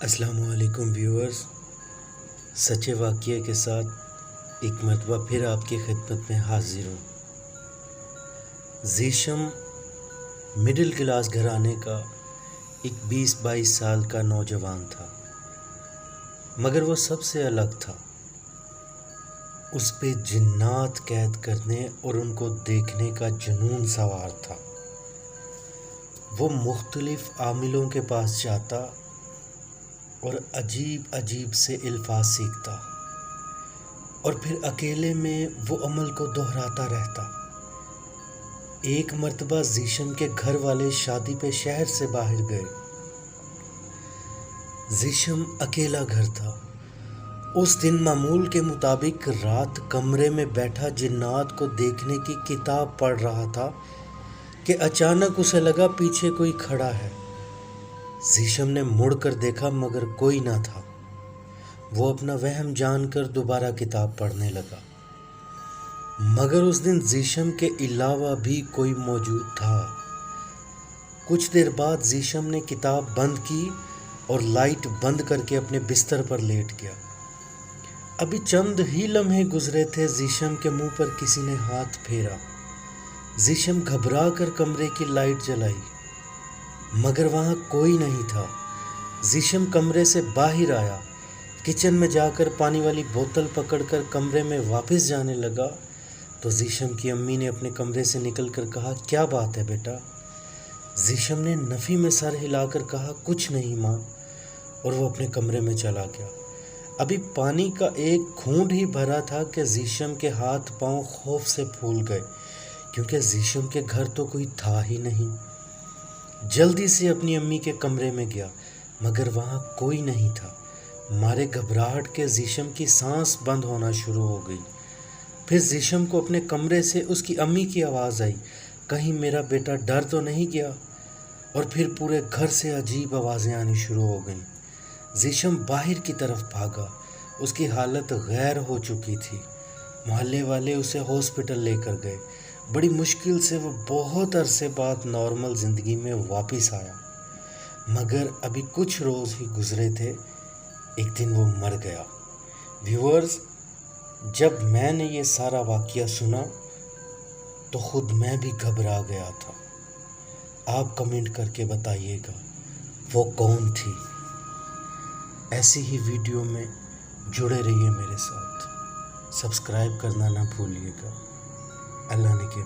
السلام علیکم ویورز، سچے واقعے کے ساتھ ایک مرتبہ پھر آپ کی خدمت میں حاضر ہوں۔ زیشم مڈل کلاس گھرانے کا ایک 20-22 سال کا نوجوان تھا، مگر وہ سب سے الگ تھا۔ اس پہ جنات قید کرنے اور ان کو دیکھنے کا جنون سوار تھا۔ وہ مختلف عاملوں کے پاس جاتا اور عجیب سے الفاظ سیکھتا، اور پھر اکیلے میں وہ عمل کو دہراتا رہتا۔ ایک مرتبہ زیشم کے گھر والے شادی پہ شہر سے باہر گئے۔ زیشم اکیلا گھر تھا۔ اس دن معمول کے مطابق رات کمرے میں بیٹھا جنات کو دیکھنے کی کتاب پڑھ رہا تھا کہ اچانک اسے لگا پیچھے کوئی کھڑا ہے۔ زیشم نے مڑ کر دیکھا مگر کوئی نہ تھا۔ وہ اپنا وہم جان کر دوبارہ کتاب پڑھنے لگا، مگر اس دن زیشم کے علاوہ بھی کوئی موجود تھا۔ کچھ دیر بعد زیشم نے کتاب بند کی اور لائٹ بند کر کے اپنے بستر پر لیٹ گیا۔ ابھی چند ہی لمحے گزرے تھے، زیشم کے منہ پر کسی نے ہاتھ پھیرا۔ زیشم گھبرا کر کمرے کی لائٹ جلائی، مگر وہاں کوئی نہیں تھا۔ زیشم کمرے سے باہر آیا، کچن میں جا کر پانی والی بوتل پکڑ کر کمرے میں واپس جانے لگا تو زیشم کی امی نے اپنے کمرے سے نکل کر کہا، کیا بات ہے بیٹا؟ زیشم نے نفی میں سر ہلا کر کہا، کچھ نہیں ماں، اور وہ اپنے کمرے میں چلا گیا۔ ابھی پانی کا ایک گھونٹ ہی بھرا تھا کہ زیشم کے ہاتھ پاؤں خوف سے پھول گئے، کیونکہ زیشم کے گھر تو کوئی تھا ہی نہیں۔ جلدی سے اپنی امی کے کمرے میں گیا، مگر وہاں کوئی نہیں تھا۔ مارے گھبراہٹ کے زیشم کی سانس بند ہونا شروع ہو گئی۔ پھر زیشم کو اپنے کمرے سے اس کی امی کی آواز آئی، کہیں میرا بیٹا ڈر تو نہیں گیا؟ اور پھر پورے گھر سے عجیب آوازیں آنی شروع ہو گئیں۔ زیشم باہر کی طرف بھاگا، اس کی حالت غیر ہو چکی تھی۔ محلے والے اسے ہاسپٹل لے کر گئے۔ بڑی مشکل سے وہ بہت عرصے بعد نارمل زندگی میں واپس آیا، مگر ابھی کچھ روز ہی گزرے تھے، ایک دن وہ مر گیا۔ ویورز، جب میں نے یہ سارا واقعہ سنا تو خود میں بھی گھبرا گیا تھا۔ آپ کمنٹ کر کے بتائیے گا وہ کون تھی۔ ایسی ہی ویڈیو میں جڑے رہیے میرے ساتھ، سبسکرائب کرنا نہ بھولیے گا۔ اللہ نے کے